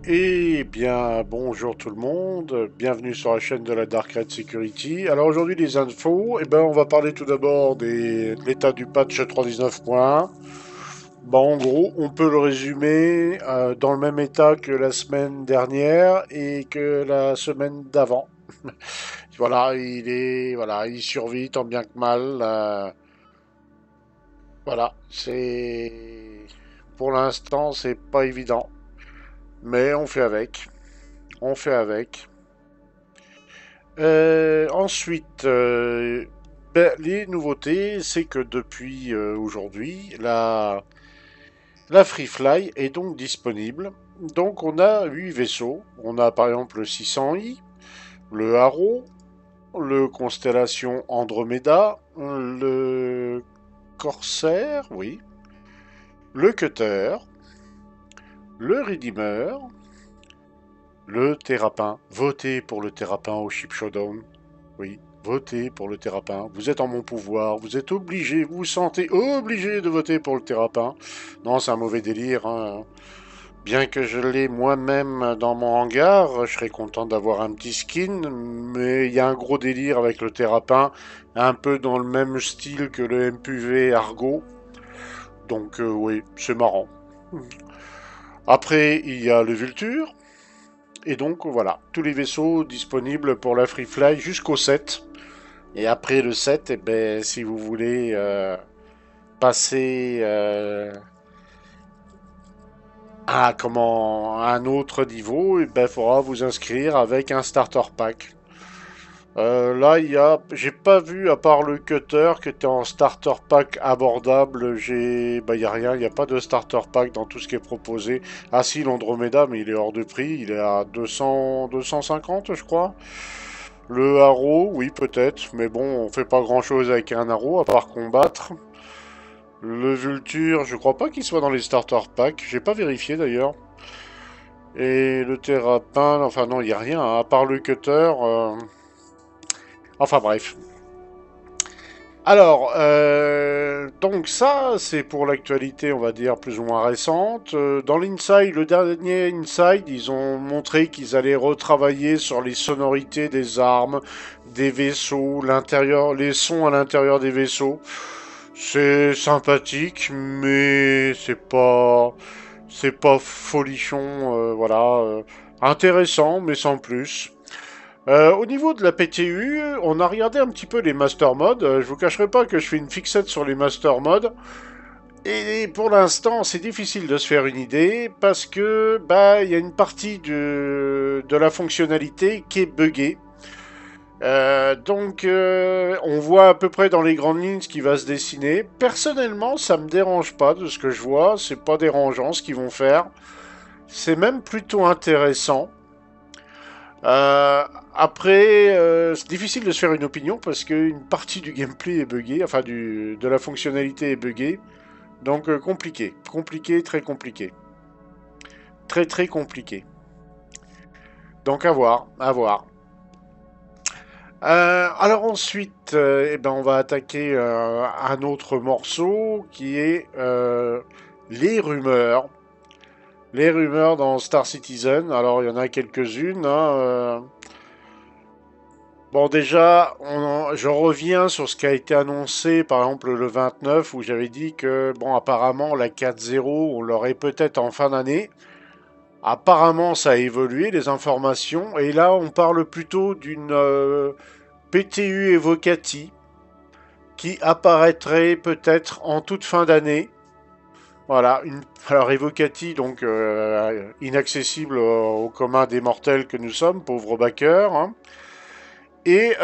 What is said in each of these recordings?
Eh bien, bonjour tout le monde, bienvenue sur la chaîne de la Dark Red Security. Alors aujourd'hui les infos, on va parler tout d'abord de l'état du patch 3.19.1. Bon, en gros, on peut le résumer dans le même état que la semaine dernière et que la semaine d'avant. Voilà, il survit tant bien que mal. Voilà, pour l'instant c'est pas évident, mais on fait avec. On fait avec. Ensuite, les nouveautés, c'est que depuis aujourd'hui, la Free Fly est donc disponible. Donc on a 8 vaisseaux. On a par exemple le 600i, le Arrow, le Constellation Andromeda, le Corsair, oui, le Cutter, le Redeemer, le Terrapin. Votez pour le Terrapin au Ship Showdown. Oui, votez pour le Terrapin. Vous êtes en mon pouvoir, vous êtes obligé, vous vous sentez obligé de voter pour le Terrapin. Non, c'est un mauvais délire, hein. Bien que je l'ai moi-même dans mon hangar, je serais content d'avoir un petit skin, mais il y a un gros délire avec le Terrapin, un peu dans le même style que le MPV Argo. Donc oui, c'est marrant. Après, il y a le Vulture. Et donc voilà, tous les vaisseaux disponibles pour la Free Fly jusqu'au 7. Et après le 7, si vous voulez passer à un autre niveau, il faudra vous inscrire avec un starter pack. Là, j'ai pas vu à part le cutter qui était en starter pack abordable. Y a rien, il n'y a pas de starter pack dans tout ce qui est proposé. Ah si, l'Andromeda, mais il est hors de prix, il est à 200, 250, je crois. Le Arrow, oui peut-être, mais bon, on fait pas grand-chose avec un Arrow à part combattre. Le Vulture, je crois pas qu'il soit dans les starter packs, j'ai pas vérifié d'ailleurs. Et le Terrapin, enfin non, il y a rien, hein, à part le Cutter. Enfin bref. Alors, donc ça, c'est pour l'actualité, on va dire, plus ou moins récente. Dans l'Inside, le dernier Inside, ils ont montré qu'ils allaient retravailler sur les sonorités des armes, des vaisseaux, l'intérieur, les sons à l'intérieur des vaisseaux. C'est sympathique, mais c'est pas folichon, voilà. Intéressant, mais sans plus. Au niveau de la PTU, on a regardé un petit peu les master modes. Je vous cacherai pas que je fais une fixette sur les master modes. Et pour l'instant, c'est difficile de se faire une idée parce que il y a une partie de la fonctionnalité qui est buggée. On voit à peu près dans les grandes lignes ce qui va se dessiner. Personnellement, ça me dérange pas de ce que je vois. C'est pas dérangeant ce qu'ils vont faire. C'est même plutôt intéressant. Euh, c'est difficile de se faire une opinion parce qu'une partie du gameplay est buggée, enfin de la fonctionnalité est buggée. Donc compliqué, compliqué, très compliqué. Très très compliqué. Donc à voir, à voir. Alors ensuite, on va attaquer un autre morceau qui est les rumeurs. Les rumeurs dans Star Citizen. Alors il y en a quelques-unes, hein, Bon, déjà, je reviens sur ce qui a été annoncé, par exemple, le 29, où j'avais dit que, bon, apparemment, la 4.0, on l'aurait peut-être en fin d'année. Apparemment, ça a évolué, les informations. Et là, on parle plutôt d'une PTU Evocati qui apparaîtrait peut-être en toute fin d'année. Voilà, alors Evocati, donc inaccessible au commun des mortels que nous sommes, pauvres backers, hein. Et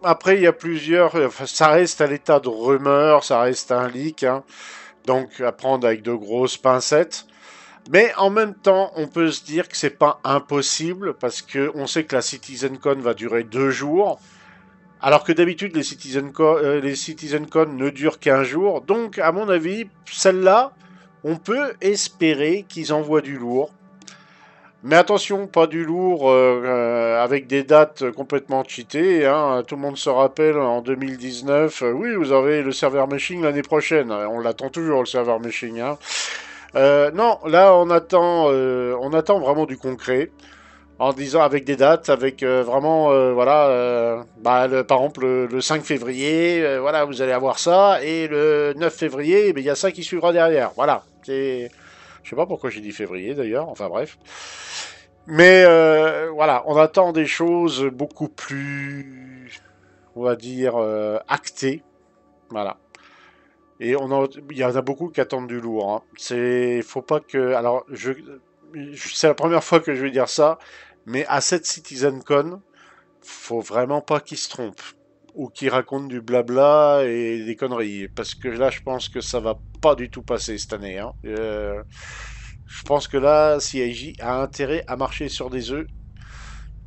après, il y a plusieurs. Enfin, ça reste à l'état de rumeur, ça reste un leak, hein, donc à prendre avec de grosses pincettes. Mais en même temps, on peut se dire que c'est pas impossible parce que on sait que la CitizenCon va durer 2 jours, alors que d'habitude les CitizenCon ne durent qu'un jour. Donc, à mon avis, celle-là, on peut espérer qu'ils envoient du lourd. Mais attention, pas du lourd avec des dates complètement cheatées, hein. Tout le monde se rappelle en 2019, oui, vous avez le serveur meshing l'année prochaine. On l'attend toujours, le serveur meshing, hein. Non, là on attend vraiment du concret. En disant avec des dates, avec vraiment, voilà, bah, par exemple le 5 février, voilà, vous allez avoir ça, et le 9 février, eh ben, il y a ça qui suivra derrière. Voilà. Je sais pas pourquoi j'ai dit février d'ailleurs, enfin bref. Mais voilà, on attend des choses beaucoup plus, on va dire, actées. Voilà. Il y en a beaucoup qui attendent du lourd, hein. Faut pas que, alors, c'est la première fois que je vais dire ça, mais à cette CitizenCon, faut vraiment pas qu'ils se trompent ou qu'ils racontent du blabla et des conneries, parce que là, je pense que ça va pas du tout passer cette année, hein. Je pense que là, CIJ a intérêt à marcher sur des œufs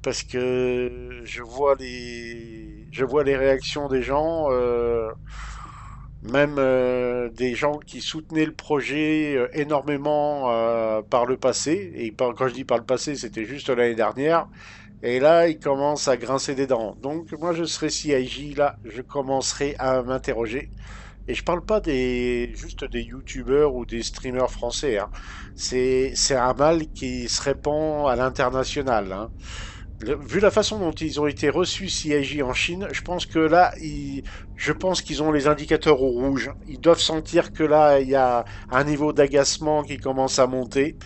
parce que je vois les réactions des gens. Même des gens qui soutenaient le projet énormément par le passé, et quand je dis par le passé, c'était juste l'année dernière, et là, ils commencent à grincer des dents. Donc moi, je serai CIJ, là, je commencerai à m'interroger. Et je parle pas juste des youtubeurs ou des streamers français, hein. C'est un mal qui se répand à l'international, hein. Vu la façon dont ils ont été reçus CIJ en Chine, je pense que là, je pense qu'ils ont les indicateurs au rouge. Ils doivent sentir que là, il y a un niveau d'agacement qui commence à monter.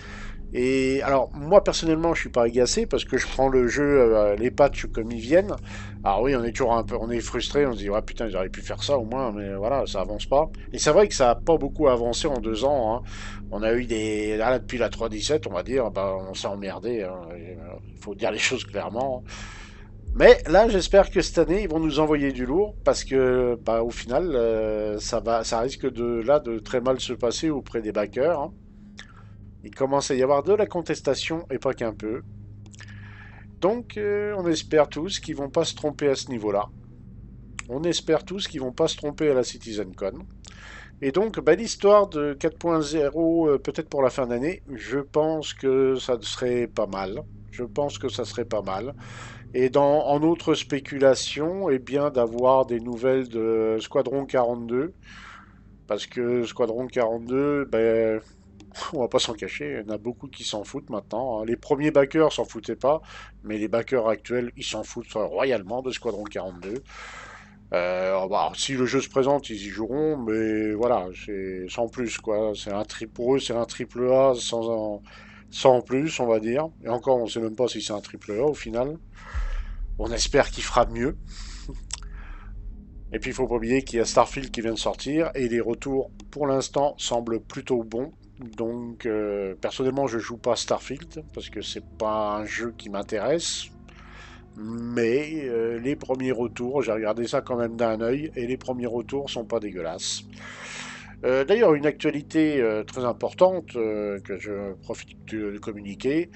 Et alors, moi personnellement, je suis pas agacé parce que je prends le jeu, les patchs comme ils viennent. Alors oui, on est toujours un peu, on est frustré, on se dit, ouais, putain, j'aurais pu faire ça au moins, mais voilà, ça avance pas. Et c'est vrai que ça a pas beaucoup avancé en 2 ans, hein. On a eu là, depuis la 3.17, on va dire, bah, on s'est emmerdé, hein. Il faut dire les choses clairement. Mais là, j'espère que cette année, ils vont nous envoyer du lourd parce que, bah, au final, ça risque de très mal se passer auprès des backers, hein. Il commence à y avoir de la contestation et pas qu'un peu. Donc, on espère tous qu'ils vont pas se tromper à ce niveau-là. On espère tous qu'ils vont pas se tromper à la CitizenCon. Et donc, bah, l'histoire de 4.0, peut-être pour la fin d'année, je pense que ça serait pas mal. Je pense que ça serait pas mal. Et en autre spéculation, eh bien, d'avoir des nouvelles de Squadron 42. Parce que Squadron 42, ben, on va pas s'en cacher, il y en a beaucoup qui s'en foutent maintenant, hein. Les premiers backers s'en foutaient pas, mais les backers actuels, ils s'en foutent royalement de Squadron 42. Bah, si le jeu se présente, ils y joueront, mais voilà, c'est sans plus, quoi. Pour eux, c'est un triple A sans plus, on va dire. Et encore, on sait même pas si c'est un triple A au final. On espère qu'il fera mieux. Et puis il faut pas oublier qu'il y a Starfield qui vient de sortir et les retours pour l'instant semblent plutôt bons. Donc personnellement je joue pas à Starfield parce que c'est pas un jeu qui m'intéresse. Mais les premiers retours, j'ai regardé ça quand même d'un œil et les premiers retours sont pas dégueulasses. D'ailleurs une actualité très importante que je profite de communiquer.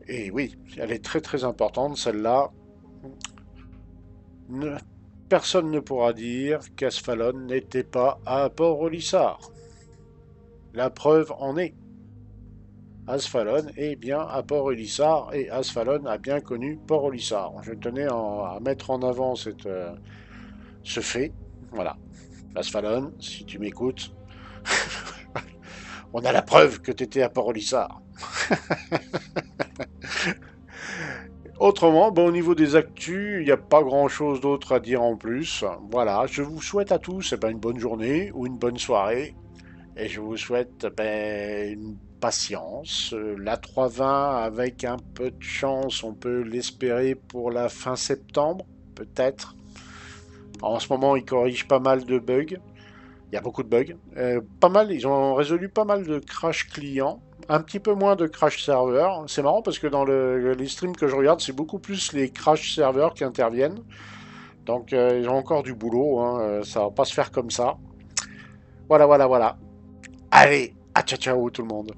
Et oui, elle est très très importante celle-là. Ne- Personne ne pourra dire qu'Asphalon n'était pas à Port-Rollissard. La preuve en est. Asphalon est bien à Port-Rollissard et Asphalon a bien connu Port-Rollissard. Je tenais à mettre en avant ce fait. Voilà. Asphalon, si tu m'écoutes, on a la preuve que tu étais à Port-Rollissard. Autrement, bon, au niveau des actus, il n'y a pas grand-chose d'autre à dire en plus. Voilà, je vous souhaite à tous une bonne journée ou une bonne soirée. Et je vous souhaite une patience. La 3.20, avec un peu de chance, on peut l'espérer pour la fin septembre, peut-être. En ce moment, ils corrigent pas mal de bugs. Il y a beaucoup de bugs. Pas mal, ils ont résolu pas mal de crash clients. Un petit peu moins de crash serveur. C'est marrant parce que dans les streams que je regarde, c'est beaucoup plus les crash serveurs qui interviennent. Donc ils ont encore du boulot, hein. Ça va pas se faire comme ça. Voilà, voilà, voilà. Allez, à ciao ciao tout le monde.